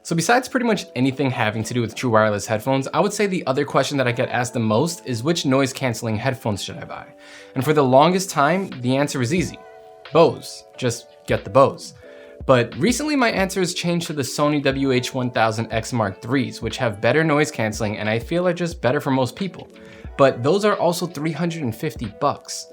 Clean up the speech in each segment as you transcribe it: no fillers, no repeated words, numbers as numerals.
So besides pretty much anything having to do with true wireless headphones, I would say the other question that I get asked the most is which noise canceling headphones should I buy? And for the longest time, the answer was easy. Bose. Just get the Bose. But recently my answer has changed to the Sony WH-1000X Mark IIIs, which have better noise canceling and I feel are just better for most people. But those are also $350.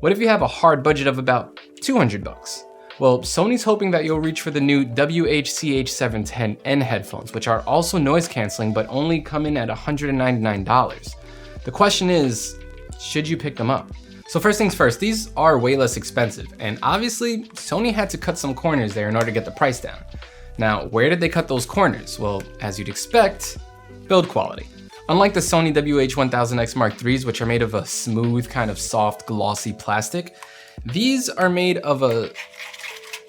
What if you have a hard budget of about $200? Well, Sony's hoping that you'll reach for the new WH-CH710N headphones, which are also noise canceling but only come in at $199. The question is, should you pick them up? So first things first, these are way less expensive, and obviously Sony had to cut some corners there in order to get the price down. Now, where did they cut those corners? Well, as you'd expect, build quality. Unlike the Sony WH-1000X Mark IIIs, which are made of a smooth, kind of soft, glossy plastic, these are made of a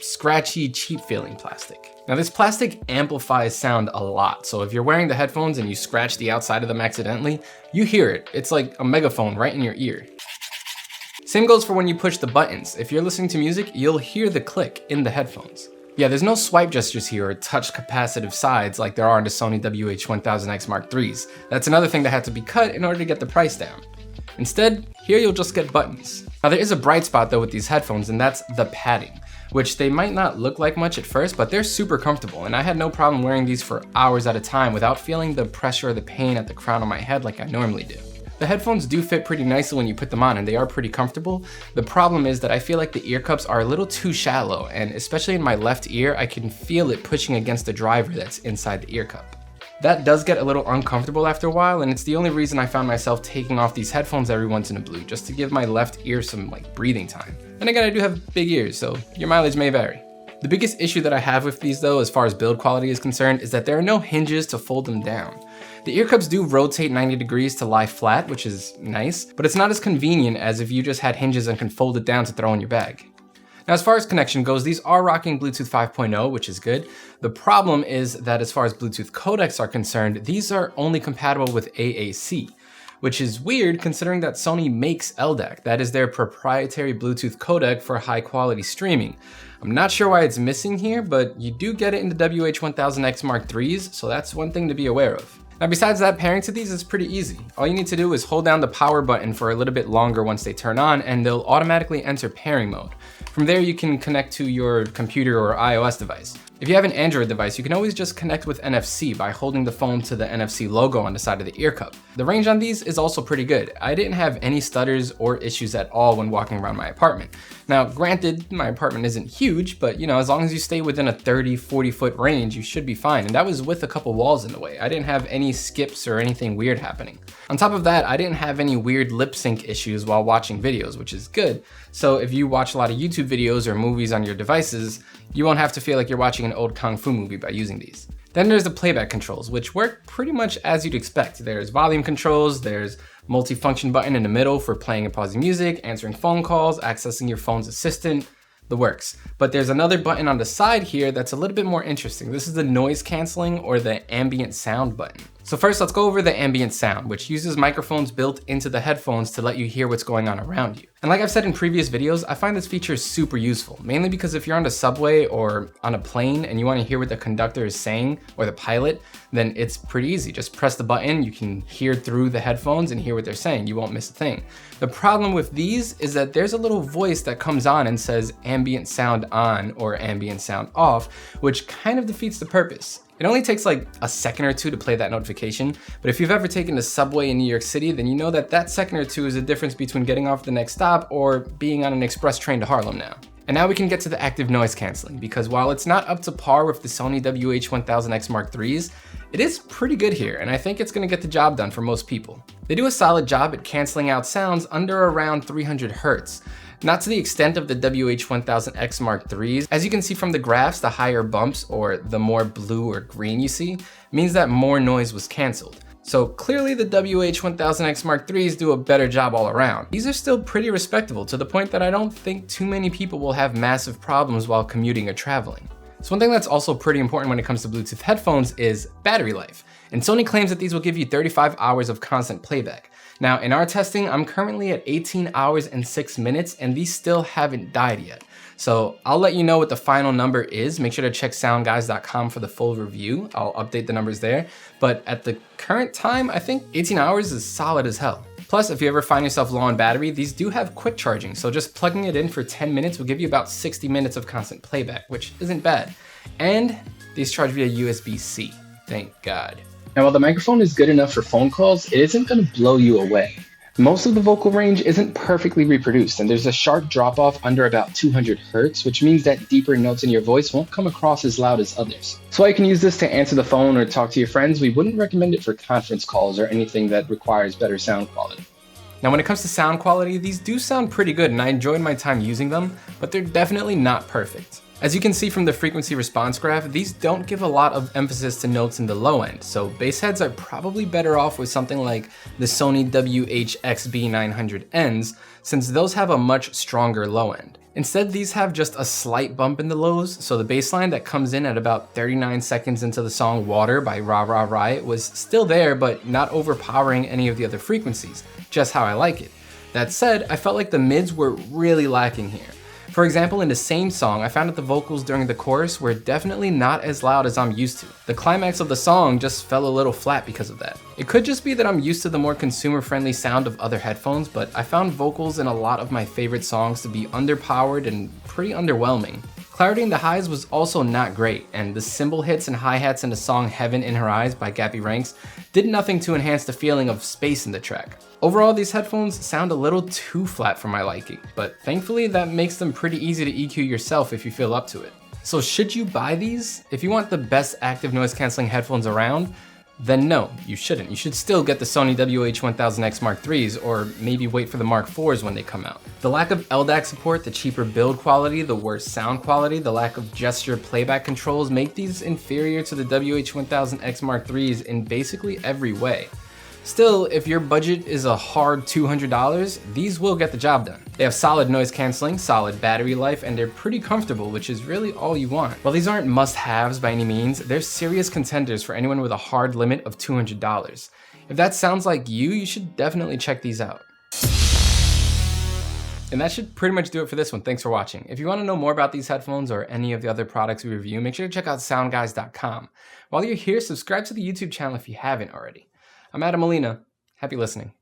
scratchy, cheap-feeling plastic. Now this plastic amplifies sound a lot, so if you're wearing the headphones and you scratch the outside of them accidentally, you hear it. It's like a megaphone right in your ear. Same goes for when you push the buttons. If you're listening to music, you'll hear the click in the headphones. Yeah, there's no swipe gestures here or touch capacitive sides like there are in the Sony WH-1000X Mark IIIs. That's another thing that had to be cut in order to get the price down. Instead, here you'll just get buttons. Now there is a bright spot though with these headphones, and that's the padding, which they might not look like much at first, but they're super comfortable, and I had no problem wearing these for hours at a time without feeling the pressure or the pain at the crown of my head like I normally do. The headphones do fit pretty nicely when you put them on, and they are pretty comfortable. The problem is that I feel like the ear cups are a little too shallow, and especially in my left ear, I can feel it pushing against the driver that's inside the ear cup. That does get a little uncomfortable after a while, and it's the only reason I found myself taking off these headphones every once in a blue, just to give my left ear some breathing time. And again, I do have big ears, so your mileage may vary. The biggest issue that I have with these though, as far as build quality is concerned, is that there are no hinges to fold them down. The ear cups do rotate 90 degrees to lie flat, which is nice, but it's not as convenient as if you just had hinges and can fold it down to throw in your bag. Now, as far as connection goes, these are rocking Bluetooth 5.0, which is good. The problem is that as far as Bluetooth codecs are concerned, these are only compatible with AAC, which is weird considering that Sony makes LDAC. That is their proprietary Bluetooth codec for high quality streaming. I'm not sure why it's missing here, but you do get it in the WH-1000X Mark IIIs, so that's one thing to be aware of. Now besides that, pairing to these is pretty easy. All you need to do is hold down the power button for a little bit longer once they turn on, and they'll automatically enter pairing mode. From there you can connect to your computer or iOS device. If you have an Android device, you can always just connect with NFC by holding the phone to the NFC logo on the side of the ear cup. The range on these is also pretty good. I didn't have any stutters or issues at all when walking around my apartment. Now, granted, my apartment isn't huge, but as long as you stay within a 30-40 foot range, you should be fine. And that was with a couple walls in the way. I didn't have any skips or anything weird happening. On top of that, I didn't have any weird lip sync issues while watching videos, which is good. So if you watch a lot of YouTube videos or movies on your devices, you won't have to feel like you're watching an old Kung Fu movie by using these. Then there's the playback controls, which work pretty much as you'd expect. There's volume controls, there's multi-function button in the middle for playing and pausing music, answering phone calls, accessing your phone's assistant, the works. But there's another button on the side here that's a little bit more interesting. This is the noise canceling or the ambient sound button. So first, let's go over the ambient sound, which uses microphones built into the headphones to let you hear what's going on around you. And like I've said in previous videos, I find this feature super useful, mainly because if you're on the subway or on a plane and you want to hear what the conductor is saying or the pilot, then it's pretty easy. Just press the button, you can hear through the headphones and hear what they're saying. You won't miss a thing. The problem with these is that there's a little voice that comes on and says ambient sound on or ambient sound off, which kind of defeats the purpose. It only takes like a second or two to play that notification, but if you've ever taken the subway in New York City, then you know that that second or two is the difference between getting off the next stop or being on an express train to Harlem now. And now we can get to the active noise canceling, because while it's not up to par with the Sony WH-1000X Mark IIIs, it is pretty good here, and I think it's gonna get the job done for most people. They do a solid job at canceling out sounds under around 300 Hertz. Not to the extent of the WH-1000X Mark IIIs. As you can see from the graphs, the higher bumps or the more blue or green you see means that more noise was canceled. So clearly the WH-1000X Mark IIIs do a better job all around. These are still pretty respectable to the point that I don't think too many people will have massive problems while commuting or traveling. So one thing that's also pretty important when it comes to Bluetooth headphones is battery life. And Sony claims that these will give you 35 hours of constant playback. Now in our testing, I'm currently at 18 hours and 6 minutes and these still haven't died yet. So I'll let you know what the final number is. Make sure to check soundguys.com for the full review. I'll update the numbers there. But at the current time, I think 18 hours is solid as hell. Plus, if you ever find yourself low on battery, these do have quick charging, so just plugging it in for 10 minutes will give you about 60 minutes of constant playback, which isn't bad. And these charge via USB-C, thank God. Now, while the microphone is good enough for phone calls, it isn't gonna blow you away. Most of the vocal range isn't perfectly reproduced, and there's a sharp drop-off under about 200 Hz, which means that deeper notes in your voice won't come across as loud as others. So while you can use this to answer the phone or talk to your friends, we wouldn't recommend it for conference calls or anything that requires better sound quality. Now, when it comes to sound quality, these do sound pretty good, and I enjoyed my time using them, but they're definitely not perfect. As you can see from the frequency response graph, these don't give a lot of emphasis to notes in the low end, so bass heads are probably better off with something like the Sony WH-CH710Ns, since those have a much stronger low end. Instead, these have just a slight bump in the lows, so the bass line that comes in at about 39 seconds into the song Water by Rah Rah Riot was still there, but not overpowering any of the other frequencies, just how I like it. That said, I felt like the mids were really lacking here. For example, in the same song, I found that the vocals during the chorus were definitely not as loud as I'm used to. The climax of the song just fell a little flat because of that. It could just be that I'm used to the more consumer-friendly sound of other headphones, but I found vocals in a lot of my favorite songs to be underpowered and pretty underwhelming. Clarity in the highs was also not great, and the cymbal hits and hi-hats in the song Heaven in Her Eyes by Gappy Ranks did nothing to enhance the feeling of space in the track. Overall, these headphones sound a little too flat for my liking, but thankfully that makes them pretty easy to EQ yourself if you feel up to it. So should you buy these? If you want the best active noise cancelling headphones around, then no, you shouldn't. You should still get the Sony WH-1000X Mark IIIs, or maybe wait for the Mark IVs when they come out. The lack of LDAC support, the cheaper build quality, the worse sound quality, the lack of gesture playback controls make these inferior to the WH-1000X Mark IIIs in basically every way. Still, if your budget is a hard $200, these will get the job done. They have solid noise cancelling, solid battery life, and they're pretty comfortable, which is really all you want. While these aren't must-haves by any means, they're serious contenders for anyone with a hard limit of $200. If that sounds like you should definitely check these out. And that should pretty much do it for this one. Thanks for watching. If you want to know more about these headphones or any of the other products we review, make sure to check out SoundGuys.com. While you're here, subscribe to the YouTube channel if you haven't already. I'm Adam Molina. Happy listening.